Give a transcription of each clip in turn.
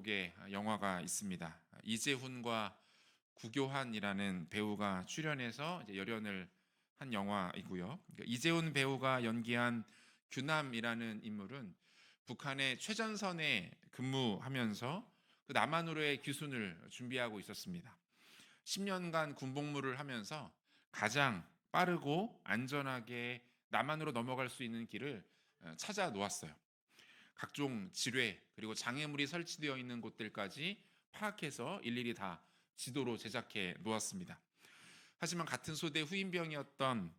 제목의 영화가 있습니다. 이재훈과 구교환이라는 배우가 출연해서 이제 열연을 한 영화이고요. 그러니까 이재훈 배우가 연기한 규남이라는 인물은 북한의 최전선에 근무하면서 그 남한으로의 귀순을 준비하고 있었습니다. 10년간 군복무를 하면서 가장 빠르고 안전하게 남한으로 넘어갈 수 있는 길을 찾아 놓았어요. 각종 지뢰 그리고 장애물이 설치되어 있는 곳들까지 파악해서 일일이 다 지도로 제작해 놓았습니다. 하지만 같은 소대 후임병이었던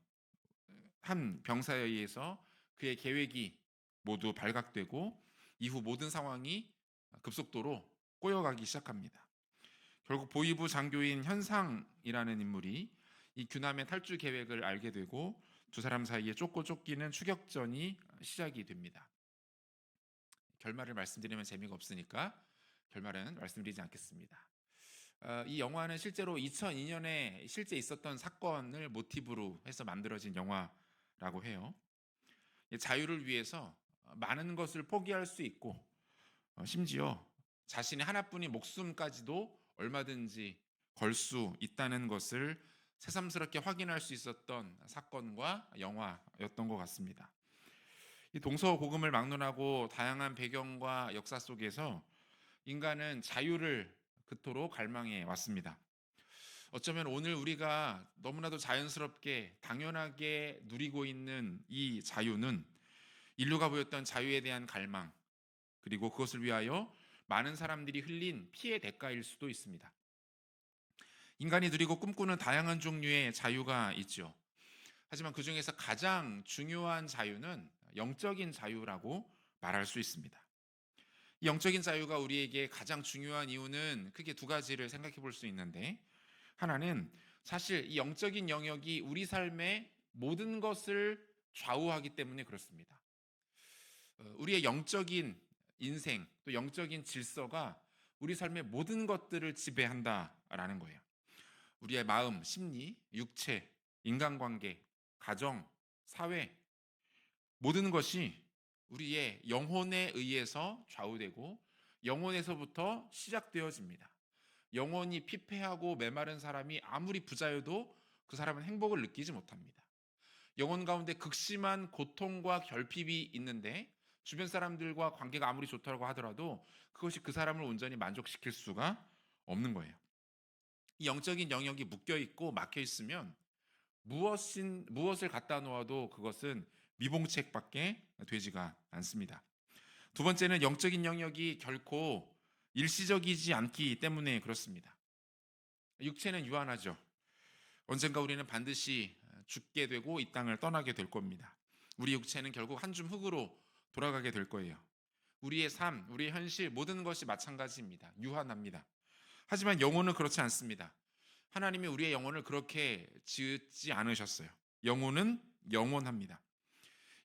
한 병사에 의해서 그의 계획이 모두 발각되고 이후 모든 상황이 급속도로 꼬여가기 시작합니다. 결국 보위부 장교인 현상이라는 인물이 이 규남의 탈주 계획을 알게 되고 두 사람 사이에 쫓고 쫓기는 추격전이 시작이 됩니다. 결말을 말씀드리면 재미가 없으니까 결말은 말씀드리지 않겠습니다. 이 영화는 실제로 2002년에 실제 있었던 사건을 모티브로 해서 만들어진 영화라고 해요. 자유를 위해서 많은 것을 포기할 수 있고 심지어 자신의 하나뿐인 목숨까지도 얼마든지 걸 수 있다는 것을 새삼스럽게 확인할 수 있었던 사건과 영화였던 것 같습니다. 이 동서고금을 막론하고 다양한 배경과 역사 속에서 인간은 자유를 그토록 갈망해 왔습니다. 어쩌면 오늘 우리가 너무나도 자연스럽게 당연하게 누리고 있는 이 자유는 인류가 보였던 자유에 대한 갈망, 그리고 그것을 위하여 많은 사람들이 흘린 피해 대가일 수도 있습니다. 인간이 누리고 꿈꾸는 다양한 종류의 자유가 있죠. 하지만 그 중에서 가장 중요한 자유는 영적인 자유라고 말할 수 있습니다. 이 영적인 자유가 우리에게 가장 중요한 이유는 크게 두 가지를 생각해 볼 수 있는데, 하나는 사실 이 영적인 영역이 우리 삶의 모든 것을 좌우하기 때문에 그렇습니다. 우리의 영적인 인생 또 영적인 질서가 우리 삶의 모든 것들을 지배한다라는 거예요. 우리의 마음, 심리, 육체, 인간관계, 가정, 사회, 모든 것이 우리의 영혼에 의해서 좌우되고 영혼에서부터 시작되어집니다. 영혼이 피폐하고 메마른 사람이 아무리 부자여도 그 사람은 행복을 느끼지 못합니다. 영혼 가운데 극심한 고통과 결핍이 있는데 주변 사람들과 관계가 아무리 좋다고 하더라도 그것이 그 사람을 온전히 만족시킬 수가 없는 거예요. 이 영적인 영역이 묶여 있고 막혀 있으면 무엇을 갖다 놓아도 그것은 미봉책밖에 되지가 않습니다. 두 번째는 영적인 영역이 결코 일시적이지 않기 때문에 그렇습니다. 육체는 유한하죠. 언젠가 우리는 반드시 죽게 되고 이 땅을 떠나게 될 겁니다. 우리 육체는 결국 한 줌 흙으로 돌아가게 될 거예요. 우리의 삶, 우리의 현실, 모든 것이 마찬가지입니다. 유한합니다. 하지만 영혼은 그렇지 않습니다. 하나님이 우리의 영혼을 그렇게 지었지 않으셨어요. 영혼은 영원합니다.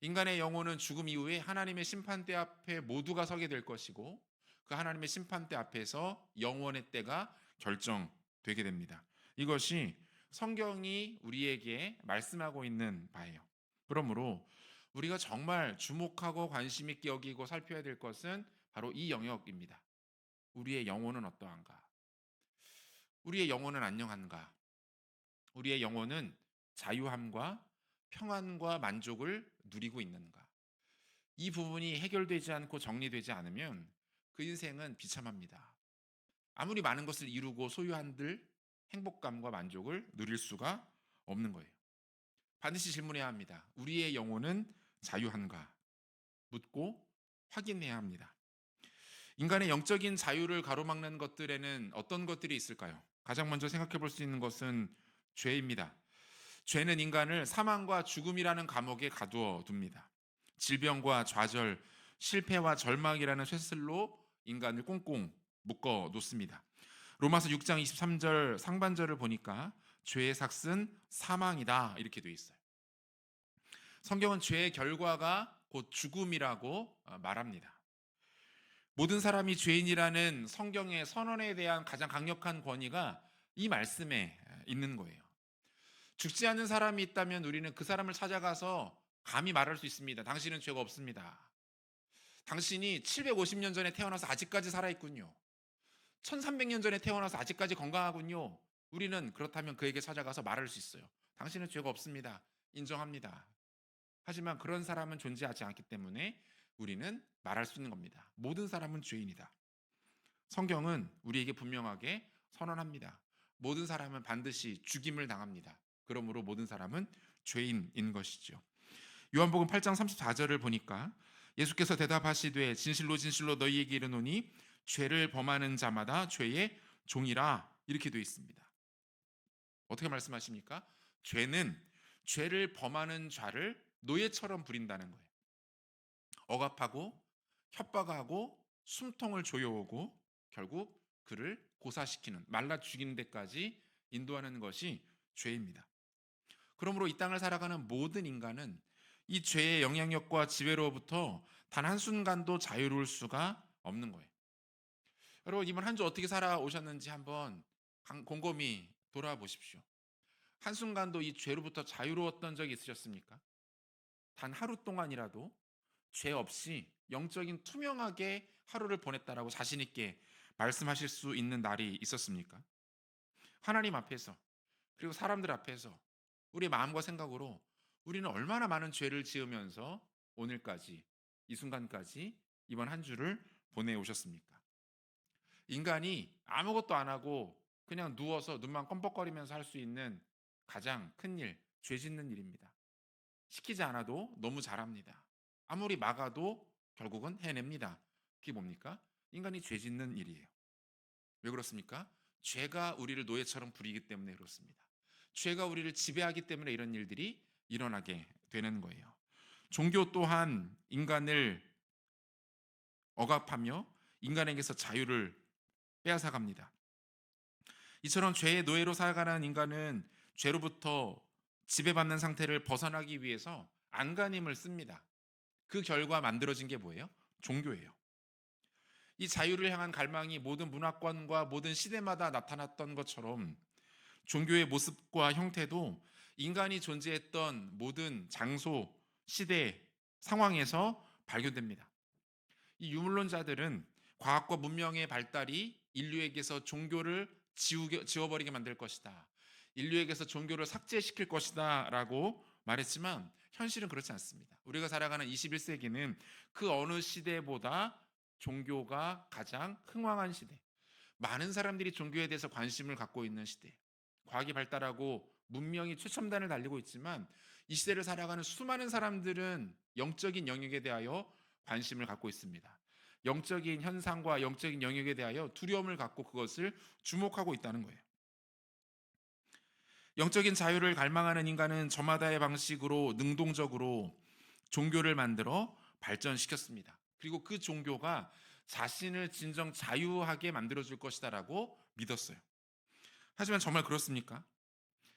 인간의 영혼은 죽음 이후에 하나님의 심판대 앞에 모두가 서게 될 것이고 그 하나님의 심판대 앞에서 영원의 때가 결정되게 됩니다. 이것이 성경이 우리에게 말씀하고 있는 바예요. 그러므로 우리가 정말 주목하고 관심 있게 여기고 살펴야 될 것은 바로 이 영역입니다. 우리의 영혼은 어떠한가? 우리의 영혼은 안녕한가? 우리의 영혼은 자유함과 평안과 만족을 누리고 있는가? 이 부분이 해결되지 않고 정리되지 않으면 그 인생은 비참합니다. 아무리 많은 것을 이루고 소유한들 행복감과 만족을 누릴 수가 없는 거예요. 반드시 질문해야 합니다. 우리의 영혼은 자유한가? 묻고 확인해야 합니다. 인간의 영적인 자유를 가로막는 것들에는 어떤 것들이 있을까요? 가장 먼저 생각해 볼 수 있는 것은 죄입니다. 죄는 인간을 사망과 죽음이라는 감옥에 가두어 둡니다. 질병과 좌절, 실패와 절망이라는 쇠슬로 인간을 꽁꽁 묶어 놓습니다. 로마서 6장 23절 상반절을 보니까 죄의 삭은 사망이다 이렇게 되어 있어요. 성경은 죄의 결과가 곧 죽음이라고 말합니다. 모든 사람이 죄인이라는 성경의 선언에 대한 가장 강력한 권위가 이 말씀에 있는 거예요. 죽지 않는 사람이 있다면 우리는 그 사람을 찾아가서 감히 말할 수 있습니다. 당신은 죄가 없습니다. 당신이 750년 전에 태어나서 아직까지 살아있군요. 1300년 전에 태어나서 아직까지 건강하군요. 우리는 그렇다면 그에게 찾아가서 말할 수 있어요. 당신은 죄가 없습니다. 인정합니다. 하지만 그런 사람은 존재하지 않기 때문에 우리는 말할 수 있는 겁니다. 모든 사람은 죄인이다. 성경은 우리에게 분명하게 선언합니다. 모든 사람은 반드시 죽임을 당합니다. 그러므로 모든 사람은 죄인인 것이죠. 요한복음 8장 34절을 보니까 예수께서 대답하시되 진실로 진실로 너희에게 이르노니 죄를 범하는 자마다 죄의 종이라, 이렇게 되어 있습니다. 어떻게 말씀하십니까? 죄는 죄를 범하는 자를 노예처럼 부린다는 거예요. 억압하고 협박하고 숨통을 조여오고 결국 그를 고사시키는, 말라 죽이는 데까지 인도하는 것이 죄입니다. 그러므로 이 땅을 살아가는 모든 인간은 이 죄의 영향력과 지배로부터 단 한순간도 자유로울 수가 없는 거예요. 여러분, 이번 한 주 어떻게 살아오셨는지 한번 곰곰이 돌아보십시오. 한순간도 이 죄로부터 자유로웠던 적이 있으셨습니까? 단 하루 동안이라도 죄 없이 영적인 투명하게 하루를 보냈다라고 자신 있게 말씀하실 수 있는 날이 있었습니까? 하나님 앞에서, 그리고 사람들 앞에서 우리의 마음과 생각으로 우리는 얼마나 많은 죄를 지으면서 오늘까지, 이 순간까지, 이번 한 주를 보내오셨습니까? 인간이 아무것도 안 하고 그냥 누워서 눈만 껌뻑거리면서 할 수 있는 가장 큰 일, 죄 짓는 일입니다. 시키지 않아도 너무 잘합니다. 아무리 막아도 결국은 해냅니다. 그게 뭡니까? 인간이 죄 짓는 일이에요. 왜 그렇습니까? 죄가 우리를 노예처럼 부리기 때문에 그렇습니다. 죄가 우리를 지배하기 때문에 이런 일들이 일어나게 되는 거예요. 종교 또한 인간을 억압하며 인간에게서 자유를 빼앗아갑니다. 이처럼 죄의 노예로 살아가는 인간은 죄로부터 지배받는 상태를 벗어나기 위해서 안간힘을 씁니다. 그 결과 만들어진 게 뭐예요? 종교예요. 이 자유를 향한 갈망이 모든 문화권과 모든 시대마다 나타났던 것처럼 종교의 모습과 형태도 인간이 존재했던 모든 장소, 시대, 상황에서 발견됩니다. 이 유물론자들은 과학과 문명의 발달이 인류에게서 종교를 지워버리게 만들 것이다, 인류에게서 종교를 삭제시킬 것이다 라고 말했지만 현실은 그렇지 않습니다. 우리가 살아가는 21세기는 그 어느 시대보다 종교가 가장 흥왕한 시대, 많은 사람들이 종교에 대해서 관심을 갖고 있는 시대, 과학이 발달하고 문명이 최첨단을 달리고 있지만 이 시대를 살아가는 수많은 사람들은 영적인 영역에 대하여 관심을 갖고 있습니다. 영적인 현상과 영적인 영역에 대하여 두려움을 갖고 그것을 주목하고 있다는 거예요. 영적인 자유를 갈망하는 인간은 저마다의 방식으로 능동적으로 종교를 만들어 발전시켰습니다. 그리고 그 종교가 자신을 진정 자유하게 만들어줄 것이다라고 믿었어요. 하지만 정말 그렇습니까?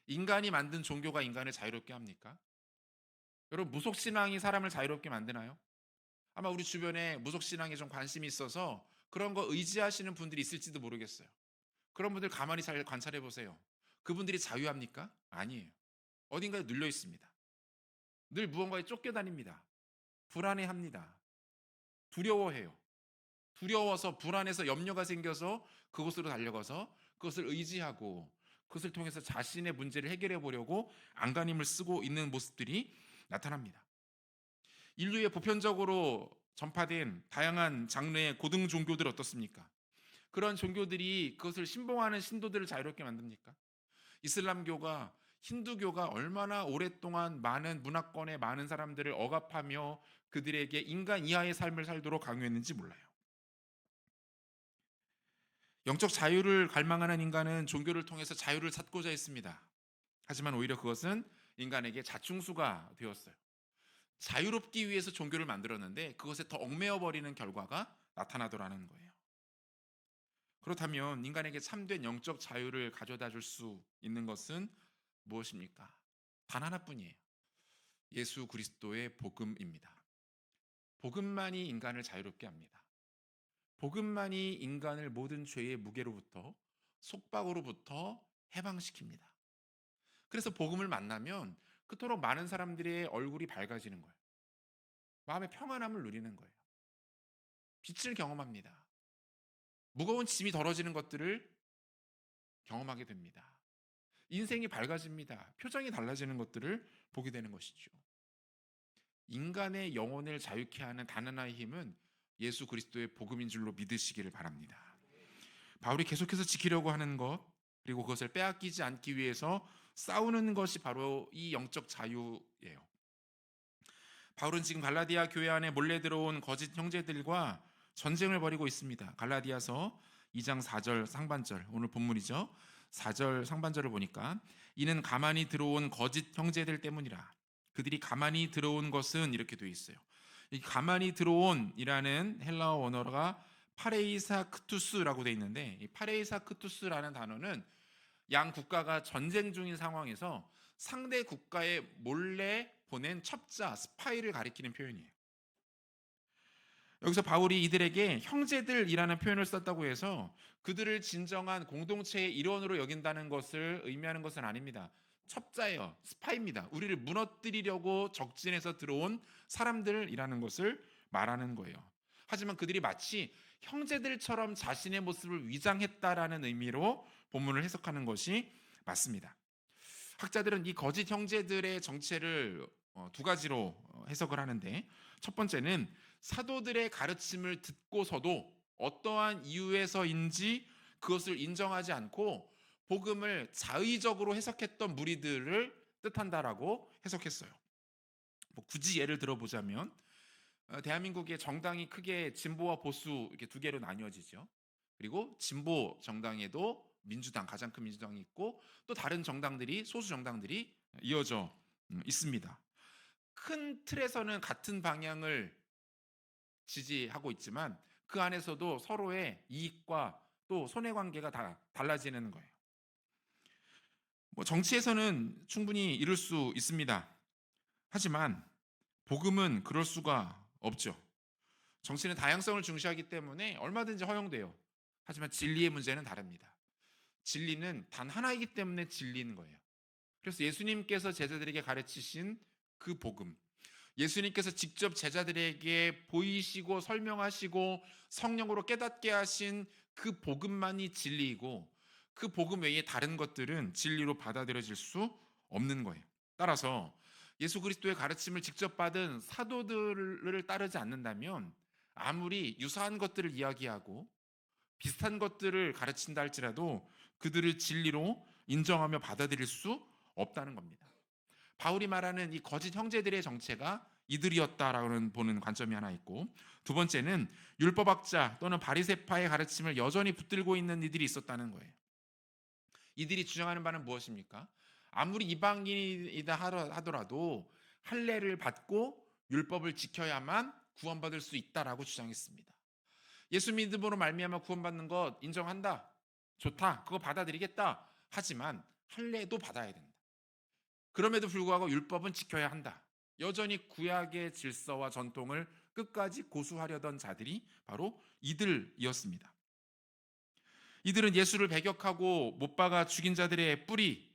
인간이 만든 종교가 인간을 자유롭게 합니까? 여러분, 무속신앙이 사람을 자유롭게 만드나요? 아마 우리 주변에 무속신앙에 좀 관심이 있어서 그런 거 의지하시는 분들이 있을지도 모르겠어요. 그런 분들 가만히 잘 관찰해 보세요. 그분들이 자유합니까? 아니에요. 어딘가에 눌려 있습니다. 늘 무언가에 쫓겨다닙니다. 불안해합니다. 두려워해요. 두려워서, 불안해서, 염려가 생겨서 그곳으로 달려가서 그것을 의지하고 그것을 통해서 자신의 문제를 해결해 보려고 안간힘을 쓰고 있는 모습들이 나타납니다. 인류에 보편적으로 전파된 다양한 장르의 고등 종교들 어떻습니까? 그런 종교들이 그것을 신봉하는 신도들을 자유롭게 만듭니까? 이슬람교가, 힌두교가 얼마나 오랫동안 많은 문화권의 많은 사람들을 억압하며 그들에게 인간 이하의 삶을 살도록 강요했는지 몰라요. 영적 자유를 갈망하는 인간은 종교를 통해서 자유를 찾고자 했습니다. 하지만 오히려 그것은 인간에게 자충수가 되었어요. 자유롭기 위해서 종교를 만들었는데 그것에 더 얽매여 버리는 결과가 나타나더라는 거예요. 그렇다면 인간에게 참된 영적 자유를 가져다 줄 수 있는 것은 무엇입니까? 단 하나뿐이에요. 예수 그리스도의 복음입니다. 복음만이 인간을 자유롭게 합니다. 복음만이 인간을 모든 죄의 무게로부터, 속박으로부터 해방시킵니다. 그래서 복음을 만나면 그토록 많은 사람들의 얼굴이 밝아지는 거예요. 마음의 평안함을 누리는 거예요. 빛을 경험합니다. 무거운 짐이 덜어지는 것들을 경험하게 됩니다. 인생이 밝아집니다. 표정이 달라지는 것들을 보게 되는 것이죠. 인간의 영혼을 자유케 하는 단 하나의 힘은 예수 그리스도의 복음인 줄로 믿으시기를 바랍니다. 바울이 계속해서 지키려고 하는 것, 그리고 그것을 빼앗기지 않기 위해서 싸우는 것이 바로 이 영적 자유예요. 바울은 지금 갈라디아 교회 안에 몰래 들어온 거짓 형제들과 전쟁을 벌이고 있습니다. 갈라디아서 2장 4절 상반절, 오늘 본문이죠. 4절 상반절을 보니까 이는 가만히 들어온 거짓 형제들 때문이라. 그들이 가만히 들어온 것은 이렇게 되어 있어요. 이 가만히 들어온이라는 헬라어 원어가 파레이사크투스라고 되어 있는데, 이 파레이사크투스라는 단어는 양 국가가 전쟁 중인 상황에서 상대 국가에 몰래 보낸 첩자, 스파이를 가리키는 표현이에요. 여기서 바울이 이들에게 형제들이라는 표현을 썼다고 해서 그들을 진정한 공동체의 일원으로 여긴다는 것을 의미하는 것은 아닙니다. 첩자예요. 스파이입니다. 우리를 무너뜨리려고 적진에서 들어온 사람들이라는 것을 말하는 거예요. 하지만 그들이 마치 형제들처럼 자신의 모습을 위장했다라는 의미로 본문을 해석하는 것이 맞습니다. 학자들은 이 거짓 형제들의 정체를 두 가지로 해석을 하는데, 첫 번째는 사도들의 가르침을 듣고서도 어떠한 이유에서인지 그것을 인정하지 않고 복음을 자의적으로 해석했던 무리들을 뜻한다라고 해석했어요. 뭐 굳이 예를 들어보자면 대한민국의 정당이 크게 진보와 보수 이렇게 두 개로 나뉘어지죠. 그리고 진보 정당에도 민주당, 가장 큰 민주당이 있고 또 다른 정당들이, 소수 정당들이 이어져 있습니다. 큰 틀에서는 같은 방향을 지지하고 있지만 그 안에서도 서로의 이익과 또 손해관계가 다 달라지는 거예요. 뭐 정치에서는 충분히 이룰 수 있습니다. 하지만 복음은 그럴 수가 없죠. 정치는 다양성을 중시하기 때문에 얼마든지 허용돼요. 하지만 진리의 문제는 다릅니다. 진리는 단 하나이기 때문에 진리인 거예요. 그래서 예수님께서 제자들에게 가르치신 그 복음, 예수님께서 직접 제자들에게 보이시고 설명하시고 성령으로 깨닫게 하신 그 복음만이 진리이고, 그 복음 외에 다른 것들은 진리로 받아들여질 수 없는 거예요. 따라서 예수 그리스도의 가르침을 직접 받은 사도들을 따르지 않는다면 아무리 유사한 것들을 이야기하고 비슷한 것들을 가르친다 할지라도 그들을 진리로 인정하며 받아들일 수 없다는 겁니다. 바울이 말하는 이 거짓 형제들의 정체가 이들이었다라는 보는 관점이 하나 있고, 두 번째는 율법학자 또는 바리새파의 가르침을 여전히 붙들고 있는 이들이 있었다는 거예요. 이들이 주장하는 바는 무엇입니까? 아무리 이방인이다 하더라도 할례를 받고 율법을 지켜야만 구원받을 수 있다라고 주장했습니다. 예수 믿음으로 말미암아 구원받는 것 인정한다. 좋다. 그거 받아들이겠다. 하지만 할례도 받아야 된다. 그럼에도 불구하고 율법은 지켜야 한다. 여전히 구약의 질서와 전통을 끝까지 고수하려던 자들이 바로 이들이었습니다. 이들은 예수를 배격하고 못 박아 죽인 자들의 뿌리,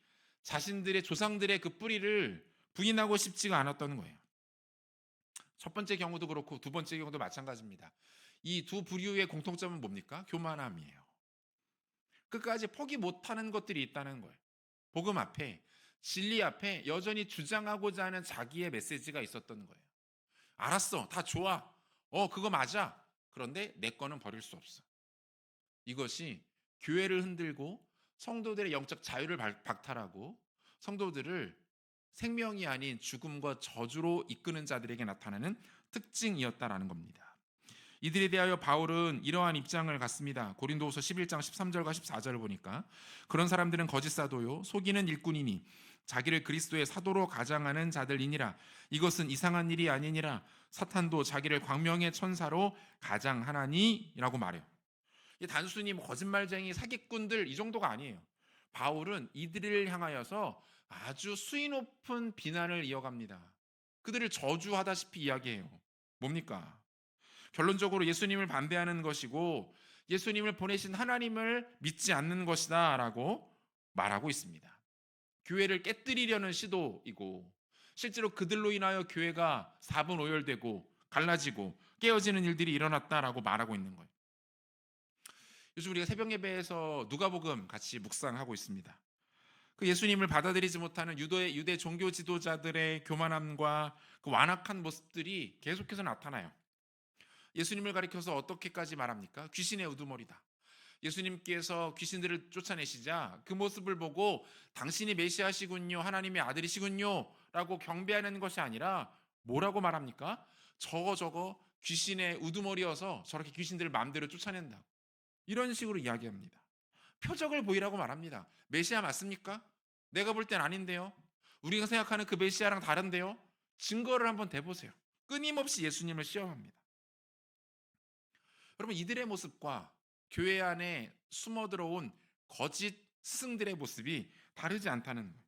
자신들의 조상들의 그 뿌리를 부인하고 싶지가 않았던 거예요. 첫 번째 경우도 그렇고 두 번째 경우도 마찬가지입니다. 이 두 부류의 공통점은 뭡니까? 교만함이에요. 끝까지 포기 못하는 것들이 있다는 거예요. 복음 앞에, 진리 앞에 여전히 주장하고자 하는 자기의 메시지가 있었던 거예요. 알았어, 다 좋아, 그거 맞아. 그런데 내 거는 버릴 수 없어. 이것이 교회를 흔들고 성도들의 영적 자유를 박탈하고 성도들을 생명이 아닌 죽음과 저주로 이끄는 자들에게 나타나는 특징이었다라는 겁니다. 이들에 대하여 바울은 이러한 입장을 갖습니다. 고린도후서 11장 13절과 14절을 보니까 그런 사람들은 거짓 사도요 속이는 일꾼이니 자기를 그리스도의 사도로 가장하는 자들이니라. 이것은 이상한 일이 아니니라. 사탄도 자기를 광명의 천사로 가장하나니라고 말해요. 단순히 거짓말쟁이 사기꾼들 이 정도가 아니에요. 바울은 이들을 향하여서 아주 수위 높은 비난을 이어갑니다. 그들을 저주하다시피 이야기해요. 뭡니까? 결론적으로 예수님을 반대하는 것이고 예수님을 보내신 하나님을 믿지 않는 것이다 라고 말하고 있습니다. 교회를 깨뜨리려는 시도이고 실제로 그들로 인하여 교회가 사분오열되고 갈라지고 깨어지는 일들이 일어났다라고 말하고 있는 거예요. 요즘 우리가 새벽 예배에서 누가복음 같이 묵상하고 있습니다. 그 예수님을 받아들이지 못하는 유대 종교 지도자들의 교만함과 그 완악한 모습들이 계속해서 나타나요. 예수님을 가리켜서 어떻게까지 말합니까? 귀신의 우두머리다. 예수님께서 귀신들을 쫓아내시자 그 모습을 보고 당신이 메시아시군요, 하나님의 아들이시군요 라고 경배하는 것이 아니라 뭐라고 말합니까? 저거 귀신의 우두머리여서 저렇게 귀신들을 마음대로 쫓아낸다, 이런 식으로 이야기합니다. 표적을 보이라고 말합니다. 메시아 맞습니까? 내가 볼 땐 아닌데요. 우리가 생각하는 그 메시아랑 다른데요. 증거를 한번 대보세요. 끊임없이 예수님을 시험합니다. 여러분, 이들의 모습과 교회 안에 숨어 들어온 거짓 스승들의 모습이 다르지 않다는 거예요.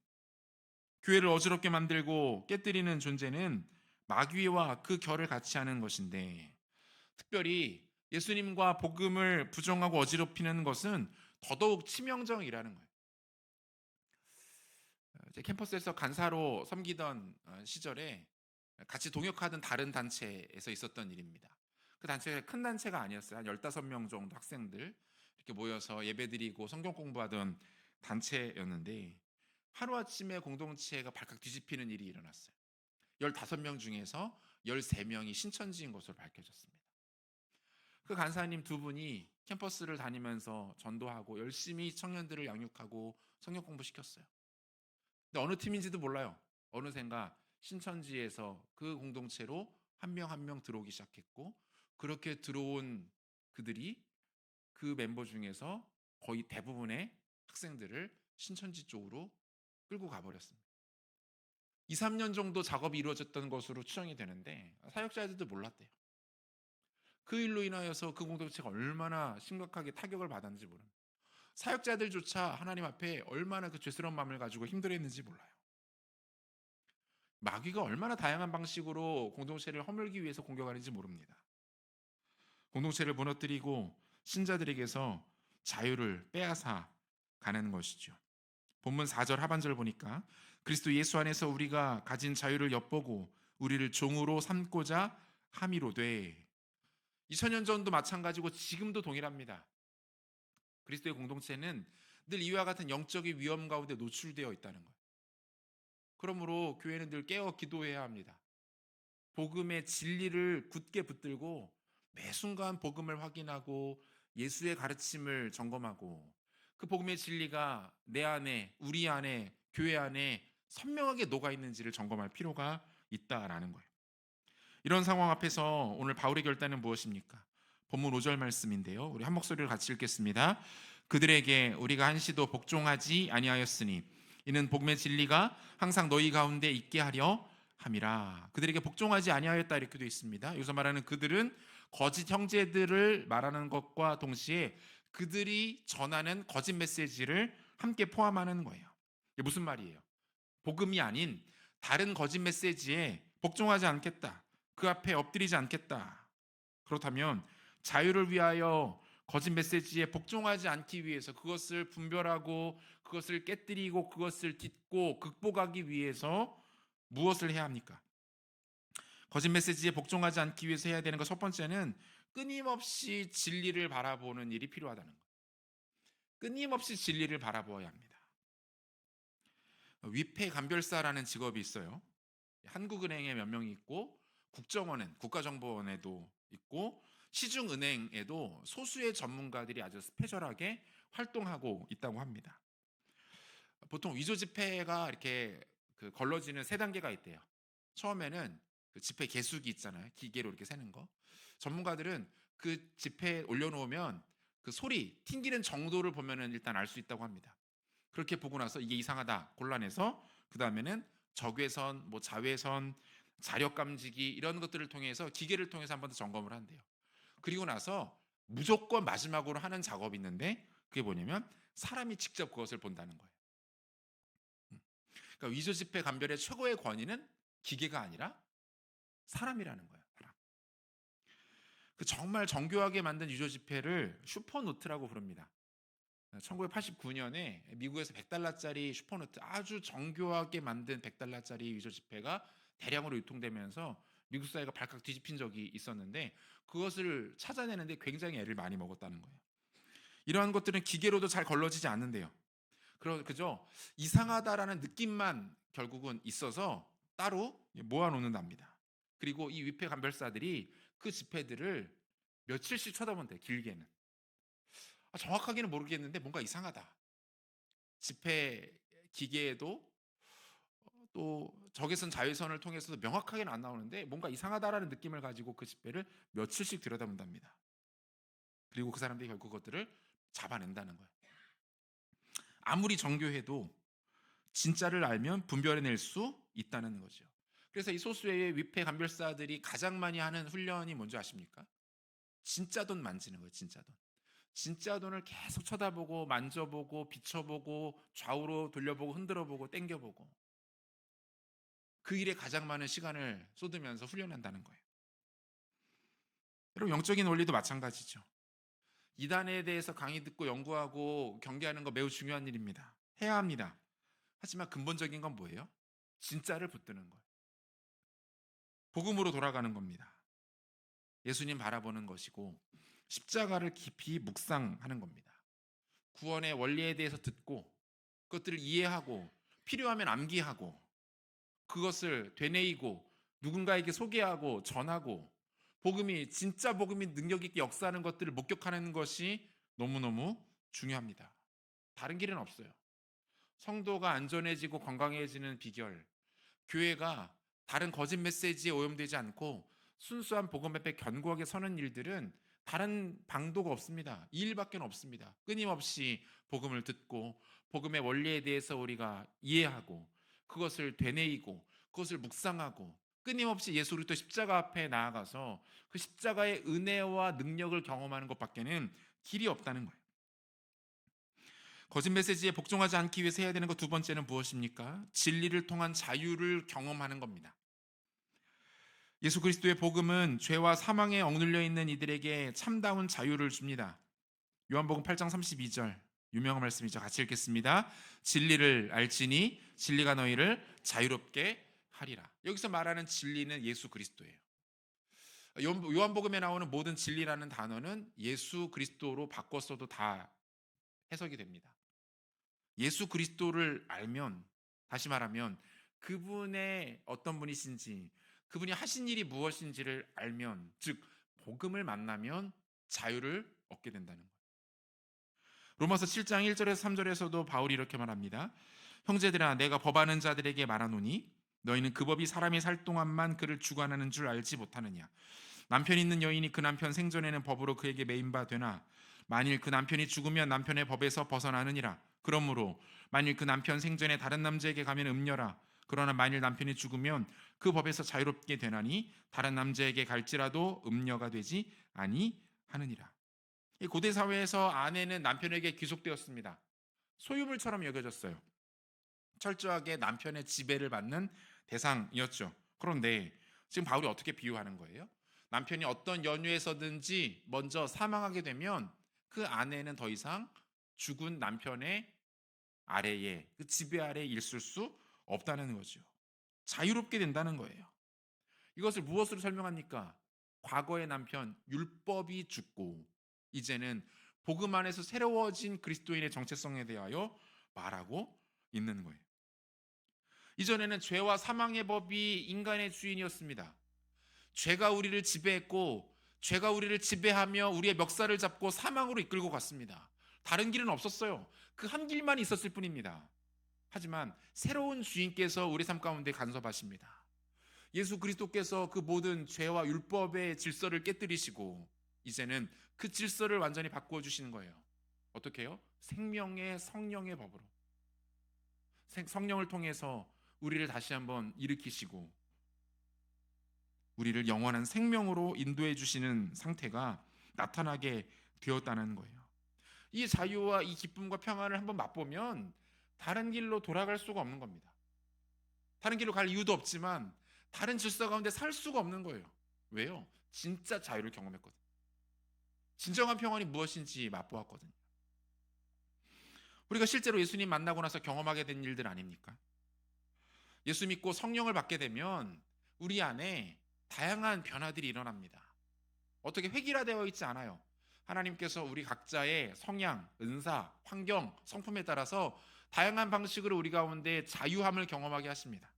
교회를 어지럽게 만들고 깨뜨리는 존재는 마귀와 그 결을 같이 하는 것인데, 특별히 예수님과 복음을 부정하고 어지럽히는 것은 더더욱 치명적이라는 거예요. 제 캠퍼스에서 간사로 섬기던 시절에 같이 동역하던 다른 단체에서 있었던 일입니다. 그 단체가 큰 단체가 아니었어요. 한 15명 정도 학생들 이렇게 모여서 예배드리고 성경 공부하던 단체였는데, 하루아침에 공동체가 발칵 뒤집히는 일이 일어났어요. 15명 중에서 13명이 신천지인 것으로 밝혀졌습니다. 그 간사님 두 분이 캠퍼스를 다니면서 전도하고 열심히 청년들을 양육하고 성경 공부시켰어요. 근데 어느 팀인지도 몰라요. 어느샌가 신천지에서 그 공동체로 한 명 한 명 들어오기 시작했고, 그렇게 들어온 그들이 그 멤버 중에서 거의 대부분의 학생들을 신천지 쪽으로 끌고 가버렸습니다. 2, 3년 정도 작업이 이루어졌던 것으로 추정이 되는데 사역자들도 몰랐대요. 그 일로 인하여서 그 공동체가 얼마나 심각하게 타격을 받았는지 모릅니다. 사역자들조차 하나님 앞에 얼마나 그 죄스러운 마음을 가지고 힘들어했는지 몰라요. 마귀가 얼마나 다양한 방식으로 공동체를 허물기 위해서 공격하는지 모릅니다. 공동체를 무너뜨리고 신자들에게서 자유를 빼앗아 가는 것이죠. 본문 4절 하반절 보니까 그리스도 예수 안에서 우리가 가진 자유를 엿보고 우리를 종으로 삼고자 함이로되, 2000년 전도 마찬가지고 지금도 동일합니다. 그리스도의 공동체는 늘 이와 같은 영적인 위험 가운데 노출되어 있다는 거예요. 그러므로 교회는 늘 깨어 기도해야 합니다. 복음의 진리를 굳게 붙들고 매 순간 복음을 확인하고 예수의 가르침을 점검하고 그 복음의 진리가 내 안에, 우리 안에, 교회 안에 선명하게 녹아 있는지를 점검할 필요가 있다라는 거예요. 이런 상황 앞에서 오늘 바울의 결단은 무엇입니까? 본문 5절 말씀인데요. 우리 한 목소리를 같이 읽겠습니다. 그들에게 우리가 한시도 복종하지 아니하였으니 이는 복음의 진리가 항상 너희 가운데 있게 하려 함이라. 그들에게 복종하지 아니하였다 이렇게 되어 있습니다. 여기서 말하는 그들은 거짓 형제들을 말하는 것과 동시에 그들이 전하는 거짓 메시지를 함께 포함하는 거예요. 이게 무슨 말이에요? 복음이 아닌 다른 거짓 메시지에 복종하지 않겠다, 그 앞에 엎드리지 않겠다. 그렇다면 자유를 위하여 거짓 메시지에 복종하지 않기 위해서, 그것을 분별하고 그것을 깨뜨리고 그것을 딛고 극복하기 위해서 무엇을 해야 합니까? 거짓 메시지에 복종하지 않기 위해서 해야 되는 것, 첫 번째는 끊임없이 진리를 바라보는 일이 필요하다는 것. 끊임없이 진리를 바라보아야 합니다. 위패 감별사라는 직업이 있어요. 한국은행에 몇 명이 있고, 국정원은 국가정보원에도 있고, 시중은행에도 소수의 전문가들이 아주 스페셜하게 활동하고 있다고 합니다. 보통 위조 지폐가 이렇게 걸러지는 세 단계가 있대요. 처음에는 그 지폐 개수기 있잖아요. 기계로 이렇게 세는 거. 전문가들은 그 지폐에 올려놓으면 그 소리 튕기는 정도를 보면은 일단 알 수 있다고 합니다. 그렇게 보고 나서 이게 이상하다 골라내서 그 다음에는 적외선, 뭐 자외선, 자력 감지기 이런 것들을 통해서, 기계를 통해서 한 번 더 점검을 한대요. 그리고 나서 무조건 마지막으로 하는 작업이 있는데, 그게 뭐냐면 사람이 직접 그것을 본다는 거예요. 그러니까 위조 지폐 감별의 최고의 권위는 기계가 아니라 사람이라는 거예요. 사람. 그 정말 정교하게 만든 위조 지폐를 슈퍼노트라고 부릅니다. 1989년에 미국에서 100달러짜리 슈퍼노트, 아주 정교하게 만든 100달러짜리 위조 지폐가 대량으로 유통되면서 미국 사회가 발칵 뒤집힌 적이 있었는데, 그것을 찾아내는데 굉장히 애를 많이 먹었다는 거예요. 이러한 것들은 기계로도 잘 걸러지지 않는데요. 그죠? 이상하다라는 느낌만 결국은 있어서 따로 모아 놓는답니다. 그리고 이 위패 감별사들이 그 지폐들을 며칠씩 쳐다본대 길게는. 정확하게는 모르겠는데 뭔가 이상하다. 지폐 기계에도 또 적외선 자외선을 통해서도 명확하게는 안 나오는데 뭔가 이상하다라는 느낌을 가지고 그 지폐를 며칠씩 들여다본답니다. 그리고 그 사람들이 결국 그것들을 잡아낸다는 거예요. 아무리 정교해도 진짜를 알면 분별해낼 수 있다는 거죠. 그래서 이 소수의 위패 감별사들이 가장 많이 하는 훈련이 뭔지 아십니까? 진짜 돈 만지는 거예요. 진짜 돈. 진짜 돈을 계속 쳐다보고 만져보고 비춰보고 좌우로 돌려보고 흔들어보고 땡겨보고 그 일에 가장 많은 시간을 쏟으면서 훈련한다는 거예요. 여러분, 영적인 원리도 마찬가지죠. 이단에 대해서 강의 듣고 연구하고 경계하는 거 매우 중요한 일입니다. 해야 합니다. 하지만 근본적인 건 뭐예요? 진짜를 붙드는 거예요. 복음으로 돌아가는 겁니다. 예수님 바라보는 것이고 십자가를 깊이 묵상하는 겁니다. 구원의 원리에 대해서 듣고 그것들을 이해하고 필요하면 암기하고 그것을 되뇌이고 누군가에게 소개하고 전하고 복음이 진짜 복음이 능력 있게 역사하는 것들을 목격하는 것이 너무너무 중요합니다. 다른 길은 없어요. 성도가 안전해지고 건강해지는 비결, 교회가 다른 거짓 메시지에 오염되지 않고 순수한 복음 앞에 견고하게 서는 일들은 다른 방도가 없습니다. 이 일밖에 없습니다. 끊임없이 복음을 듣고 복음의 원리에 대해서 우리가 이해하고 그것을 되뇌이고 그것을 묵상하고 끊임없이 예수 그리스도 십자가 앞에 나아가서 그 십자가의 은혜와 능력을 경험하는 것밖에는 길이 없다는 거예요. 거짓 메시지에 복종하지 않기 위해서 해야 되는 것 두 번째는 무엇입니까? 진리를 통한 자유를 경험하는 겁니다. 예수 그리스도의 복음은 죄와 사망에 억눌려 있는 이들에게 참다운 자유를 줍니다. 요한복음 8장 32절 유명한 말씀이죠. 같이 읽겠습니다. 진리를 알지니 진리가 너희를 자유롭게 하리라. 여기서 말하는 진리는 예수 그리스도예요. 요한복음에 나오는 모든 진리라는 단어는 예수 그리스도로 바꿨어도 다 해석이 됩니다. 예수 그리스도를 알면, 다시 말하면 그분의 어떤 분이신지, 그분이 하신 일이 무엇인지를 알면, 즉 복음을 만나면 자유를 얻게 된다는 거예요. 로마서 7장 1절에서 3절에서도 바울이 이렇게 말합니다. 형제들아, 내가 법하는 자들에게 말하노니 너희는 그 법이 사람이 살 동안만 그를 주관하는 줄 알지 못하느냐. 남편 있는 여인이 그 남편 생전에는 법으로 그에게 매인 바 되나 만일 그 남편이 죽으면 남편의 법에서 벗어나느니라. 그러므로 만일 그 남편 생전에 다른 남자에게 가면 음녀라. 그러나 만일 남편이 죽으면 그 법에서 자유롭게 되나니 다른 남자에게 갈지라도 음녀가 되지 아니하느니라. 이 고대 사회에서 아내는 남편에게 귀속되었습니다. 소유물처럼 여겨졌어요. 철저하게 남편의 지배를 받는 대상이었죠. 그런데 지금 바울이 어떻게 비유하는 거예요? 남편이 어떤 연유에서든지 먼저 사망하게 되면 그 아내는 더 이상 죽은 남편의 아래에, 그 지배 아래에 있을 수 없다는 거죠. 자유롭게 된다는 거예요. 이것을 무엇으로 설명합니까? 과거의 남편 율법이 죽고 이제는 복음 안에서 새로워진 그리스도인의 정체성에 대하여 말하고 있는 거예요. 이전에는 죄와 사망의 법이 인간의 주인이었습니다. 죄가 우리를 지배했고 죄가 우리를 지배하며 우리의 멱살을 잡고 사망으로 이끌고 갔습니다. 다른 길은 없었어요. 그 한 길만 있었을 뿐입니다. 하지만 새로운 주인께서 우리 삶 가운데 간섭하십니다. 예수 그리스도께서 그 모든 죄와 율법의 질서를 깨뜨리시고 이제는 그 질서를 완전히 바꾸어 주시는 거예요. 어떻게 해요? 생명의 성령의 법으로. 성령을 통해서 우리를 다시 한번 일으키시고 우리를 영원한 생명으로 인도해 주시는 상태가 나타나게 되었다는 거예요. 이 자유와 이 기쁨과 평안을 한번 맛보면 다른 길로 돌아갈 수가 없는 겁니다. 다른 길로 갈 이유도 없지만 다른 질서 가운데 살 수가 없는 거예요. 왜요? 진짜 자유를 경험했거든요. 진정한 평안이 무엇인지 맛보았거든요. 우리가 실제로 예수님 만나고 나서 경험하게 된 일들 아닙니까? 예수 믿고 성령을 받게 되면 우리 안에 다양한 변화들이 일어납니다. 어떻게 획일화되어 있지 않아요. 하나님께서 우리 각자의 성향, 은사, 환경, 성품에 따라서 다양한 방식으로 우리 가운데 자유함을 경험하게 하십니다.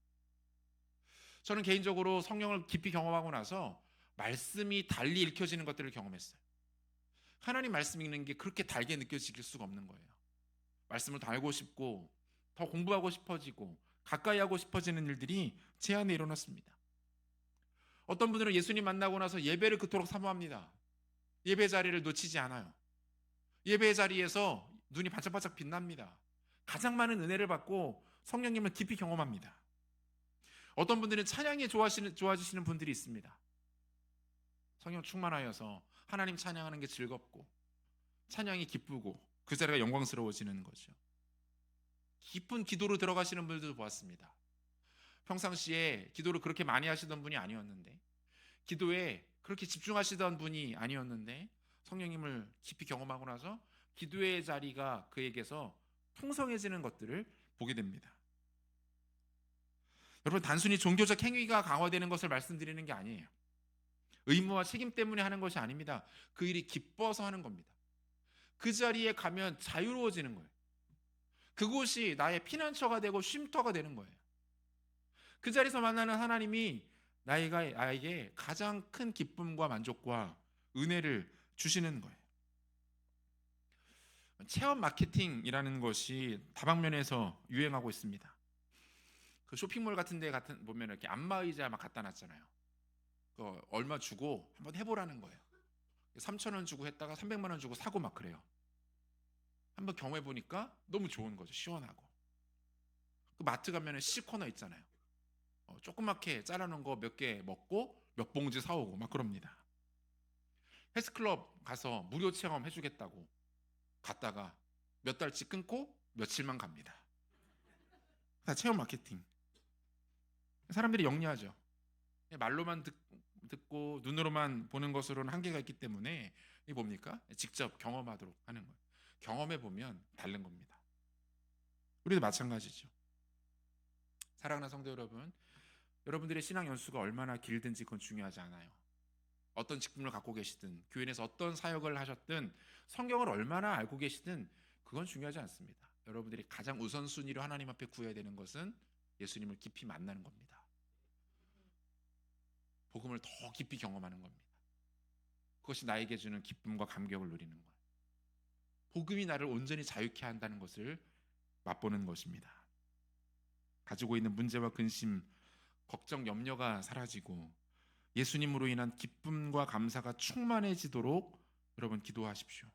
저는 개인적으로 성령을 깊이 경험하고 나서 말씀이 달리 읽혀지는 것들을 경험했어요. 하나님 말씀 읽는 게 그렇게 달게 느껴질 수가 없는 거예요. 말씀을 더 알고 싶고 더 공부하고 싶어지고 가까이 하고 싶어지는 일들이 제 안에 일어났습니다. 어떤 분들은 예수님 만나고 나서 예배를 그토록 사모합니다. 예배 자리를 놓치지 않아요. 예배 자리에서 눈이 반짝반짝 빛납니다. 가장 많은 은혜를 받고 성령님을 깊이 경험합니다. 어떤 분들은 찬양이 좋아지시는 분들이 있습니다. 성령 충만하여서 하나님 찬양하는 게 즐겁고 찬양이 기쁘고 그 자리가 영광스러워지는 거죠. 깊은 기도로 들어가시는 분들도 보았습니다. 평상시에 기도를 그렇게 많이 하시던 분이 아니었는데, 기도에 그렇게 집중하시던 분이 아니었는데 성령님을 깊이 경험하고 나서 기도의 자리가 그에게서 풍성해지는 것들을 보게 됩니다. 여러분, 단순히 종교적 행위가 강화되는 것을 말씀드리는 게 아니에요. 의무와 책임 때문에 하는 것이 아닙니다. 그 일이 기뻐서 하는 겁니다. 그 자리에 가면 자유로워지는 거예요. 그곳이 나의 피난처가 되고 쉼터가 되는 거예요. 그 자리에서 만나는 하나님이 나에게 가장 큰 기쁨과 만족과 은혜를 주시는 거예요. 체험 마케팅이라는 것이 다방면에서 유행하고 있습니다. 그 쇼핑몰 같은 데 보면 이렇게 안마의자 막 갖다 놨잖아요. 그 얼마 주고 한번 해보라는 거예요. 3,000원 주고 했다가 300만 원 주고 사고 막 그래요. 한번 경험해 보니까 너무 좋은 거죠. 시원하고. 그 마트 가면은 시코너 있잖아요. 조그맣게 잘라놓은 거 몇 개 먹고 몇 봉지 사오고 막 그럽니다. 헬스클럽 가서 무료 체험 해주겠다고 갔다가 몇 달치 끊고 며칠만 갑니다. 다 체험 마케팅. 사람들이 영리하죠. 말로만 듣고 눈으로만 보는 것으로는 한계가 있기 때문에 이 뭡니까? 직접 경험하도록 하는 거예요. 경험해 보면 다른 겁니다. 우리도 마찬가지죠. 사랑하는 성도 여러분, 여러분들의 신앙 연수가 얼마나 길든지 그건 중요하지 않아요. 어떤 직분을 갖고 계시든 교회 내에서 어떤 사역을 하셨든 성경을 얼마나 알고 계시든 그건 중요하지 않습니다. 여러분들이 가장 우선순위로 하나님 앞에 구해야 되는 것은 예수님을 깊이 만나는 겁니다. 복음을 더 깊이 경험하는 겁니다. 그것이 나에게 주는 기쁨과 감격을 누리는 거예요. 복음이 나를 온전히 자유케 한다는 것을 맛보는 것입니다. 가지고 있는 문제와 근심, 걱정, 염려가 사라지고 예수님으로 인한 기쁨과 감사가 충만해지도록 여러분 기도하십시오.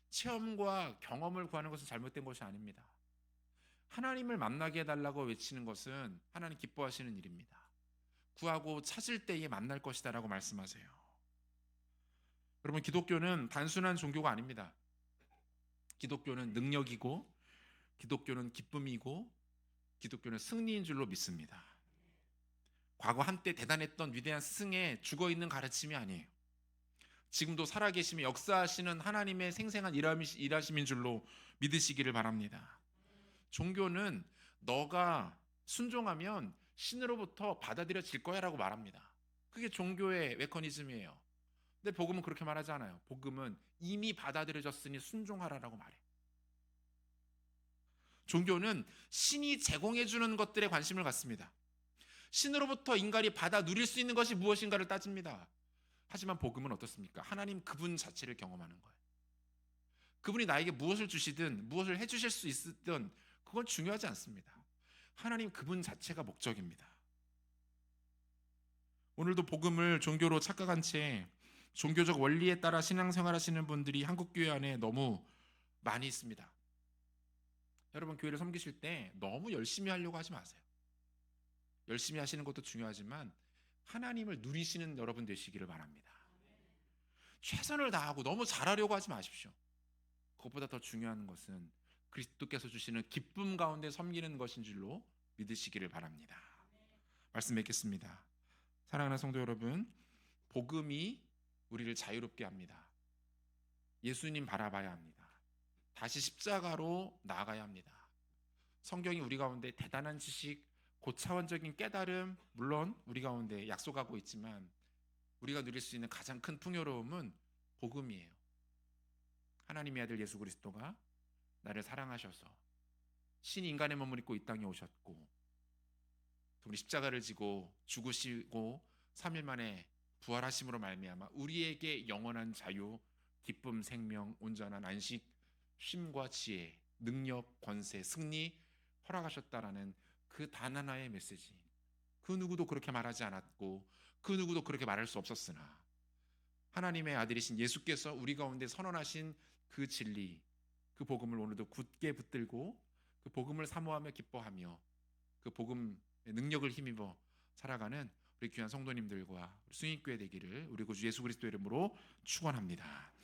체험과 경험을 구하는 것은 잘못된 것이 아닙니다. 하나님을 만나게 해달라고 외치는 것은 하나님 기뻐하시는 일입니다. 구하고 찾을 때에 만날 것이다 라고 말씀하세요. 여러분, 기독교는 단순한 종교가 아닙니다. 기독교는 능력이고 기독교는 기쁨이고 기독교는 승리인 줄로 믿습니다. 과거 한때 대단했던 위대한 스승의 죽어있는 가르침이 아니에요. 지금도 살아계시며 역사하시는 하나님의 생생한 일하심인 줄로 믿으시기를 바랍니다. 종교는 너가 순종하면 신으로부터 받아들여질 거야 라고 말합니다. 그게 종교의 메커니즘이에요. 근데 복음은 그렇게 말하지 않아요. 복음은 이미 받아들여졌으니 순종하라라고 말해요. 종교는 신이 제공해주는 것들에 관심을 갖습니다. 신으로부터 인간이 받아 누릴 수 있는 것이 무엇인가를 따집니다. 하지만 복음은 어떻습니까? 하나님 그분 자체를 경험하는 거예요. 그분이 나에게 무엇을 주시든 무엇을 해주실 수 있든 그건 중요하지 않습니다. 하나님 그분 자체가 목적입니다. 오늘도 복음을 종교로 착각한 채 종교적 원리에 따라 신앙생활하시는 분들이 한국교회 안에 너무 많이 있습니다. 여러분, 교회를 섬기실 때 너무 열심히 하려고 하지 마세요. 열심히 하시는 것도 중요하지만 하나님을 누리시는 여러분 되시기를 바랍니다. 최선을 다하고 너무 잘하려고 하지 마십시오. 그것보다 더 중요한 것은 그리스도께서 주시는 기쁨 가운데 섬기는 것인 줄로 믿으시기를 바랍니다. 말씀 맺겠습니다. 사랑하는 성도 여러분, 복음이 우리를 자유롭게 합니다. 예수님 바라봐야 합니다. 다시 십자가로 나아가야 합니다. 성경이 우리 가운데 대단한 지식, 고차원적인 깨달음, 물론 우리 가운데 약속하고 있지만 우리가 누릴 수 있는 가장 큰 풍요로움은 복음이에요. 하나님의 아들 예수 그리스도가 나를 사랑하셔서 신이 인간의 몸을 입고 이 땅에 오셨고 우리 십자가를 지고 죽으시고 3일 만에 부활하심으로 말미암아 우리에게 영원한 자유, 기쁨, 생명, 온전한 안식, 쉼과 지혜, 능력, 권세, 승리 허락하셨다라는 그 단 하나의 메시지. 그 누구도 그렇게 말하지 않았고 그 누구도 그렇게 말할 수 없었으나 하나님의 아들이신 예수께서 우리 가운데 선언하신 그 진리, 그 복음을 오늘도 굳게 붙들고 그 복음을 사모하며 기뻐하며 그 복음의 능력을 힘입어 살아가는 우리 귀한 성도님들과 승인교회 되기를 우리 구주 예수 그리스도 이름으로 축원합니다.